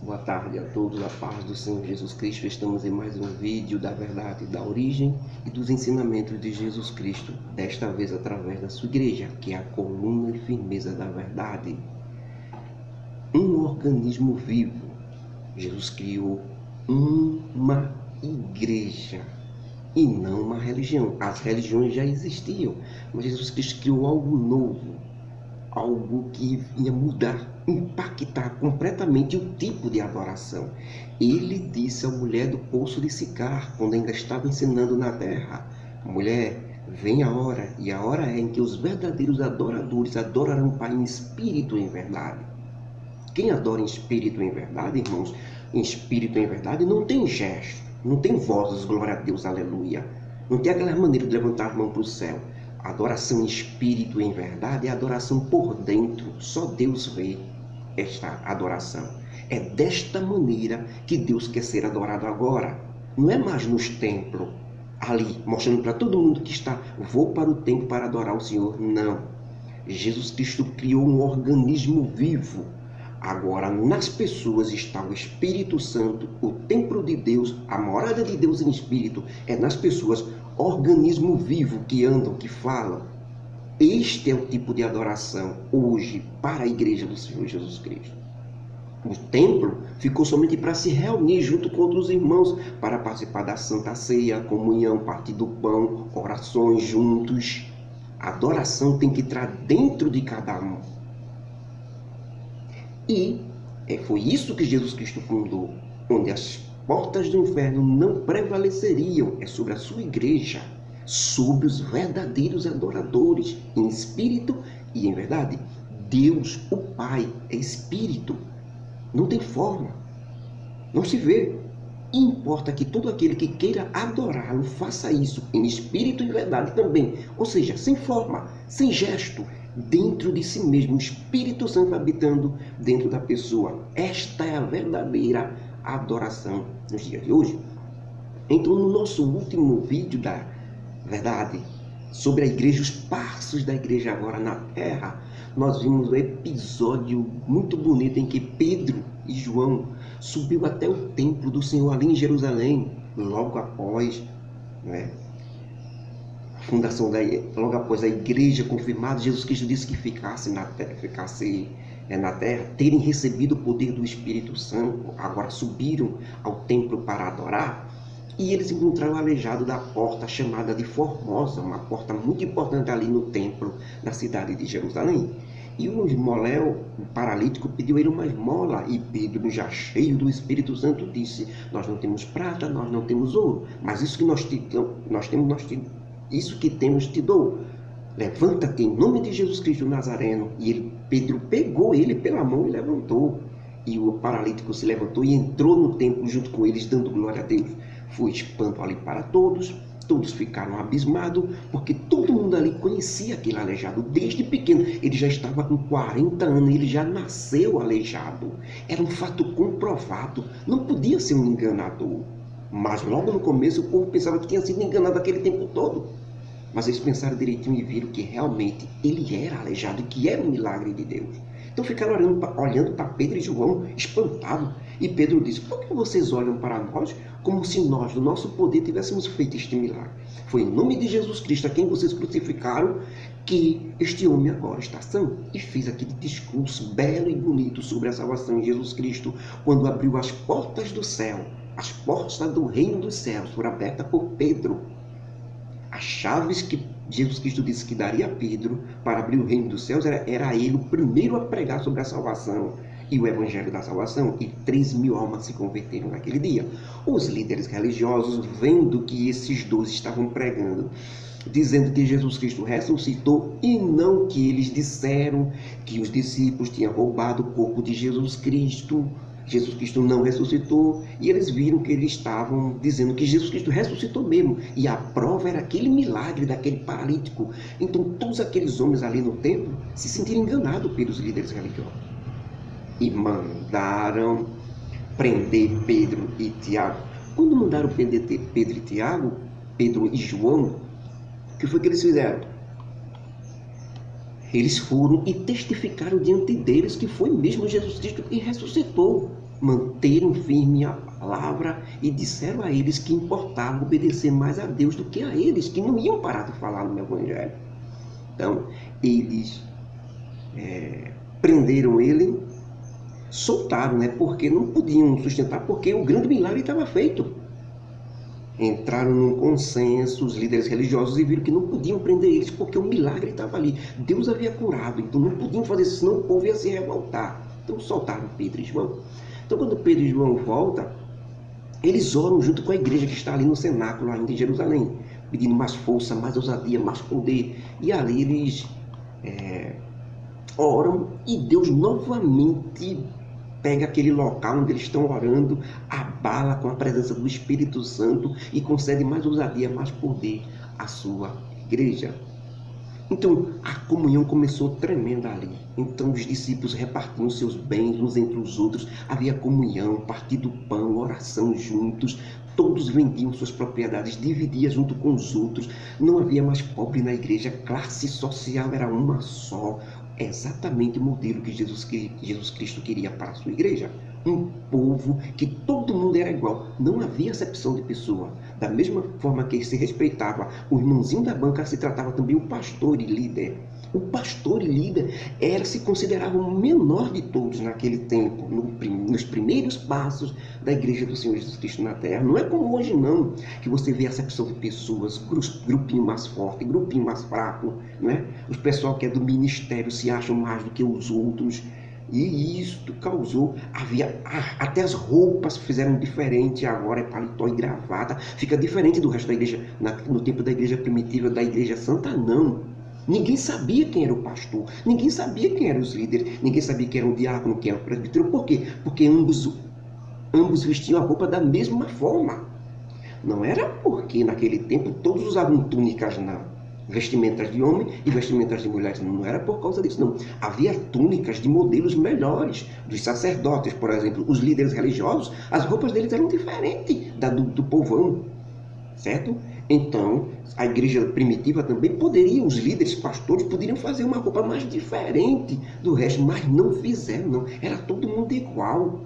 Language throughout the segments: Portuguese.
Boa tarde a todos, a paz do Senhor Jesus Cristo. Estamos em mais um vídeo da verdade, da origem e dos ensinamentos de Jesus Cristo, desta vez através da sua igreja, que é a coluna e firmeza da verdade. Um organismo vivo. Jesus criou uma igreja e não uma religião. As religiões já existiam, mas Jesus Cristo criou algo novo, algo que ia mudar, impactar completamente o tipo de adoração. Ele disse à mulher do poço de Sicar, quando ainda estava ensinando na terra: mulher, vem a hora, e a hora é em que os verdadeiros adoradores adorarão o Pai em espírito e em verdade. Quem adora em espírito e em verdade, irmãos, em espírito e em verdade, não tem gesto, não tem vozes, glória a Deus, aleluia. Não tem aquela maneira de levantar a mão para o céu. A adoração em espírito e em verdade é a adoração por dentro. Só Deus vê esta adoração. É desta maneira que Deus quer ser adorado agora. Não é mais nos templos, ali, mostrando para todo mundo que está, vou para o templo para adorar o Senhor. Não. Jesus Cristo criou um organismo vivo. Agora, nas pessoas está o Espírito Santo, o templo de Deus, a morada de Deus em espírito. É nas pessoas, organismo vivo que andam, que falam. Este é o tipo de adoração hoje para a igreja do Senhor Jesus Cristo. O templo ficou somente para se reunir junto com outros irmãos, para participar da Santa Ceia, comunhão, partir do pão, orações juntos. A adoração tem que entrar dentro de cada um. E foi isso que Jesus Cristo fundou, onde as portas do inferno não prevaleceriam. É sobre a sua igreja, sobre os verdadeiros adoradores, em espírito e em verdade. Deus, o Pai, é espírito, não tem forma, não se vê. E importa que todo aquele que queira adorá-lo faça isso em espírito e verdade também, ou seja, sem forma, sem gesto, dentro de si mesmo, o Espírito Santo habitando dentro da pessoa. Esta é a verdadeira adoração nos dias de hoje. Então, no nosso último vídeo da verdade, sobre a igreja, os passos da igreja agora na terra, nós vimos um episódio muito bonito em que Pedro e João subiu até o templo do Senhor ali em Jerusalém, logo após, fundação logo após a igreja confirmada. Jesus Cristo disse que ficasse na terra, terem recebido o poder do Espírito Santo. Agora subiram ao templo para adorar, e eles encontraram o aleijado da porta chamada de Formosa, uma porta muito importante ali no templo da cidade de Jerusalém. E o esmoléu, o paralítico, pediu a ele uma esmola, e Pedro, já cheio do Espírito Santo, disse: nós não temos prata, nós não temos ouro, mas isso que temos te dou. Levanta-te em nome de Jesus Cristo Nazareno. E Pedro pegou ele pela mão e levantou. E o paralítico se levantou e entrou no templo junto com eles, dando glória a Deus. Foi espanto ali para todos. Todos ficaram abismados, porque todo mundo ali conhecia aquele aleijado desde pequeno. Ele já estava com 40 anos, ele já nasceu aleijado. Era um fato comprovado, não podia ser um enganador. Mas logo no começo o povo pensava que tinha sido enganado aquele tempo todo. Mas eles pensaram direitinho e viram que realmente ele era aleijado e que era um milagre de Deus. Então ficaram olhando para Pedro e João, espantados. E Pedro disse: por que vocês olham para nós como se nós, do nosso poder, tivéssemos feito este milagre? Foi em nome de Jesus Cristo, a quem vocês crucificaram, que este homem agora está são. E fez aquele discurso belo e bonito sobre a salvação em Jesus Cristo, quando abriu as portas do céu. As portas do reino dos céus foram abertas por Pedro. As chaves que Jesus Cristo disse que daria a Pedro para abrir o reino dos céus, era ele o primeiro a pregar sobre a salvação e o evangelho da salvação, e 3.000 almas se converteram naquele dia. Os líderes religiosos, vendo que esses dois estavam pregando, dizendo que Jesus Cristo ressuscitou, e não que eles disseram que os discípulos tinham roubado o corpo de Jesus Cristo. Jesus Cristo não ressuscitou, e eles viram que eles estavam dizendo que Jesus Cristo ressuscitou mesmo, e a prova era aquele milagre daquele paralítico. Então todos aqueles homens ali no templo se sentiram enganados pelos líderes religiosos e mandaram prender Pedro e Tiago. Quando mandaram prender Pedro e Tiago, Pedro e João, o que foi que eles fizeram? Eles foram e testificaram diante deles que foi mesmo Jesus Cristo que ressuscitou. manteram firme a palavra e disseram a eles que importava obedecer mais a Deus do que a eles, que não iam parar de falar no Evangelho. Então, eles prenderam ele, soltaram, né? Porque não podiam sustentar, porque o grande milagre estava feito. Entraram num consenso os líderes religiosos e viram que não podiam prender eles porque o milagre estava ali. Deus havia curado, então não podiam fazer isso, senão o povo ia se revoltar. Então soltaram Pedro e João. Então quando Pedro e João voltam, eles oram junto com a igreja que está ali no cenáculo, ainda em Jerusalém, pedindo mais força, mais ousadia, mais poder. E ali eles oram e Deus novamente pega aquele local onde eles estão orando, abala com a presença do Espírito Santo e concede mais ousadia, mais poder à sua igreja. Então a comunhão começou tremenda ali. Então os discípulos repartiam seus bens uns entre os outros, havia comunhão, partir do pão, oração juntos, todos vendiam suas propriedades, dividiam junto com os outros, não havia mais pobre na igreja, classe social era uma só, exatamente o modelo que Jesus Cristo queria para a sua igreja. Um povo que todo mundo era igual, não havia acepção de pessoa. Da mesma forma que se respeitava o irmãozinho da banca, se tratava também o pastor e líder. O pastor e líder se considerava o menor de todos naquele tempo, nos primeiros passos da igreja do Senhor Jesus Cristo na terra. Não é como hoje não, que você vê a acepção de pessoas, grupinho mais forte, grupinho mais fraco, né? Os pessoal que é do ministério se acham mais do que os outros. E isto causou, até as roupas fizeram diferente, agora é paletó e gravata, fica diferente do resto da igreja, no tempo da igreja primitiva, da igreja santa não. Ninguém sabia quem era o pastor, ninguém sabia quem eram os líderes, ninguém sabia quem era o diácono, quem era o presbítero. Por quê? Porque ambos vestiam a roupa da mesma forma. Não era porque naquele tempo todos usavam túnicas vestimentas de homem e vestimentas de mulheres. Não era por causa disso, não. Havia túnicas de modelos melhores, dos sacerdotes, por exemplo, os líderes religiosos, as roupas deles eram diferentes do povão, certo? Então, a igreja primitiva também poderia, os líderes, pastores, poderiam fazer uma roupa mais diferente do resto, mas não fizeram, não. Era todo mundo igual.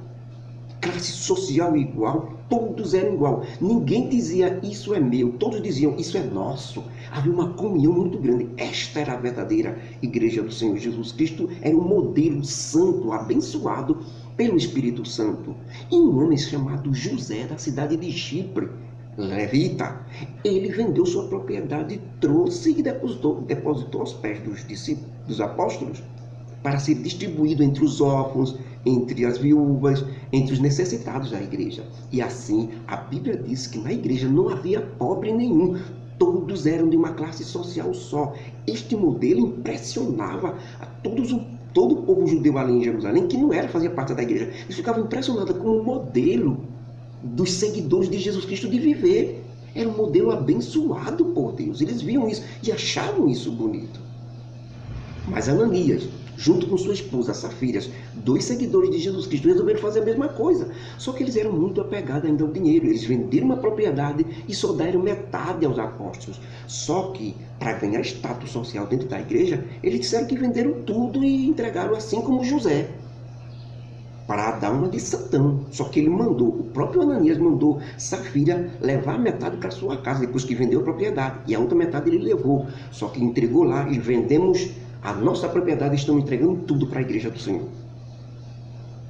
Classe social igual, todos eram igual. Ninguém dizia isso é meu, todos diziam isso é nosso. Havia uma comunhão muito grande. Esta era a verdadeira igreja do Senhor Jesus Cristo, era um modelo santo, abençoado pelo Espírito Santo. E um homem chamado José, da cidade de Chipre, levita, ele vendeu sua propriedade, trouxe e depositou aos pés dos apóstolos, para ser distribuído entre os órfãos, entre as viúvas, entre os necessitados da igreja. E assim, a Bíblia diz que na igreja não havia pobre nenhum, todos eram de uma classe social só. Este modelo impressionava a todo o povo judeu ali em Jerusalém, que não fazia parte da igreja. Eles ficavam impressionados com o modelo dos seguidores de Jesus Cristo de viver. Era um modelo abençoado por Deus. Eles viam isso e achavam isso bonito. Mas Ananias, junto com sua esposa Safira, 2 seguidores de Jesus Cristo, resolveram fazer a mesma coisa. Só que eles eram muito apegados ainda ao dinheiro. Eles venderam uma propriedade e só deram metade aos apóstolos. Só que, para ganhar status social dentro da igreja, eles disseram que venderam tudo e entregaram assim como José, para dar uma de santão. Só que o próprio Ananias mandou Safira levar a metade para sua casa, depois que vendeu a propriedade. E a outra metade ele levou. Só que entregou lá e vendemos a nossa propriedade, estamos entregando tudo para a igreja do Senhor.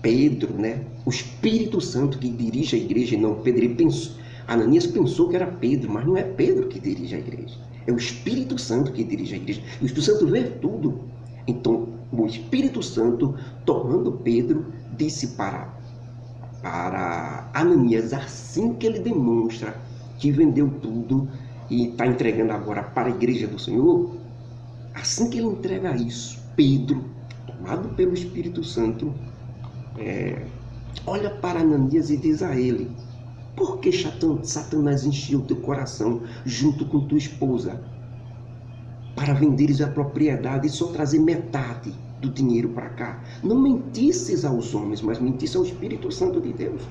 Pedro, né? O Espírito Santo que dirige a igreja, e não Pedro. Ananias pensou que era Pedro, mas não é Pedro que dirige a igreja. É o Espírito Santo que dirige a igreja. O Espírito Santo vê tudo. Então, o Espírito Santo, tomando Pedro, disse para Ananias, assim que ele demonstra que vendeu tudo e está entregando agora para a igreja do Senhor, assim que ele entrega isso, Pedro, tomado pelo Espírito Santo, olha para Ananias e diz a ele: por que Satanás encheu teu coração junto com tua esposa para venderes a propriedade e só trazer metade do dinheiro para cá? Não mentisses aos homens, mas mentisse ao Espírito Santo de Deus.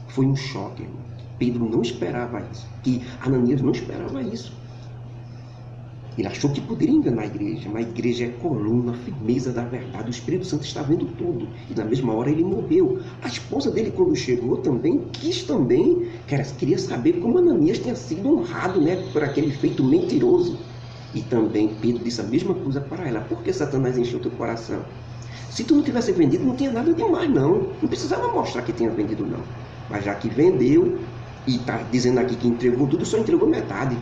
Foi um choque, irmão. Pedro não esperava isso, que Ananias não esperava isso. Ele achou que poderia enganar a igreja, mas a igreja é coluna, firmeza da verdade. O Espírito Santo está vendo tudo. E na mesma hora ele morreu. A esposa dele, quando chegou, também queria saber como Ananias tinha sido honrado, né, por aquele feito mentiroso. E também Pedro disse a mesma coisa para ela. Por que Satanás encheu teu coração? Se tu não tivesse vendido, não tinha nada demais, não. Não precisava mostrar que tinha vendido, não. Mas já que vendeu, e está dizendo aqui que entregou tudo, só entregou metade.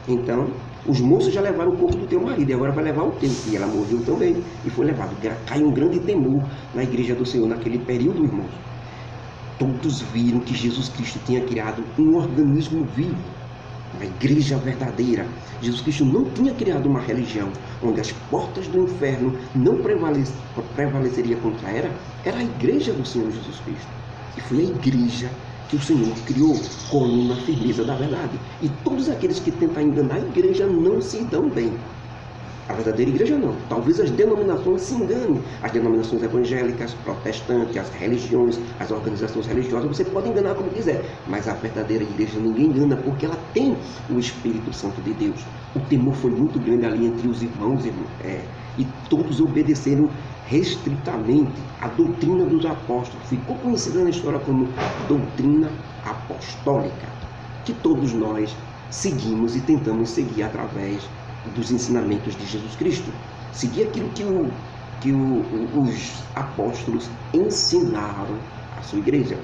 Então, os moços já levaram o corpo do teu marido, e agora vai levar o teu. E ela morreu também, e foi levado. Caiu um grande temor na igreja do Senhor naquele período, irmãos. Todos viram que Jesus Cristo tinha criado um organismo vivo, uma igreja verdadeira. Jesus Cristo não tinha criado uma religião onde as portas do inferno não prevaleceria contra ela. Era a igreja do Senhor Jesus Cristo. E foi a igreja que o Senhor criou, coluna, firmeza da verdade. E todos aqueles que tentam enganar a igreja não se dão bem. A verdadeira igreja não. Talvez as denominações se enganem. As denominações evangélicas, protestantes, as religiões, as organizações religiosas, você pode enganar como quiser. Mas a verdadeira igreja ninguém engana, porque ela tem o Espírito Santo de Deus. O temor foi muito grande ali entre os irmãos, e todos obedeceram restritamente a doutrina dos apóstolos. Ficou conhecida na história como doutrina apostólica, que todos nós seguimos e tentamos seguir através dos ensinamentos de Jesus Cristo. Seguir aquilo que os apóstolos ensinaram à sua igreja.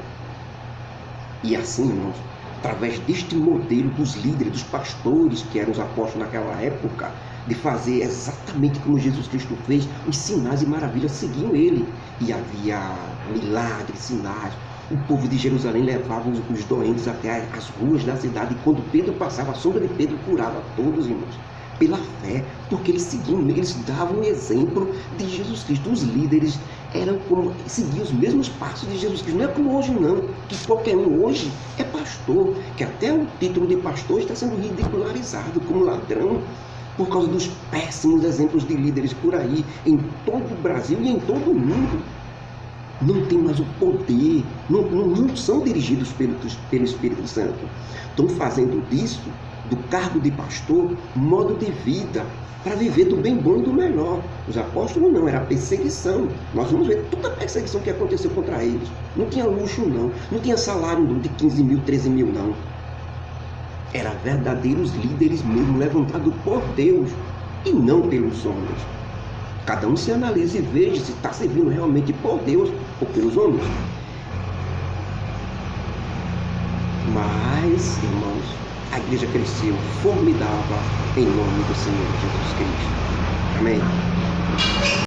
E assim, irmãos, através deste modelo dos líderes, dos pastores, que eram os apóstolos naquela época, de fazer exatamente como Jesus Cristo fez, os sinais e maravilhas seguiam ele. E havia milagres, sinais. O povo de Jerusalém levava os doentes até as ruas da cidade, e quando Pedro passava, a sombra de Pedro curava todos, irmãos, pela fé, porque eles seguiam, eles davam um exemplo de Jesus Cristo. Os líderes seguiam os mesmos passos de Jesus Cristo. Não é como hoje, não, que qualquer um hoje é pastor, que até o título de pastor está sendo ridicularizado como ladrão, por causa dos péssimos exemplos de líderes por aí, em todo o Brasil e em todo o mundo. Não tem mais o poder, não são dirigidos pelo Espírito Santo. Estão fazendo disso, do cargo de pastor, modo de vida, para viver do bem bom e do melhor. Os apóstolos não, era perseguição. Nós vamos ver toda a perseguição que aconteceu contra eles. Não tinha luxo, não tinha salário de 15 mil, 13 mil, não. Eram verdadeiros líderes mesmo, levantados por Deus e não pelos homens. Cada um se analisa e veja se está servindo realmente por Deus ou pelos homens. Mas, irmãos, a igreja cresceu formidável em nome do Senhor Jesus Cristo. Amém?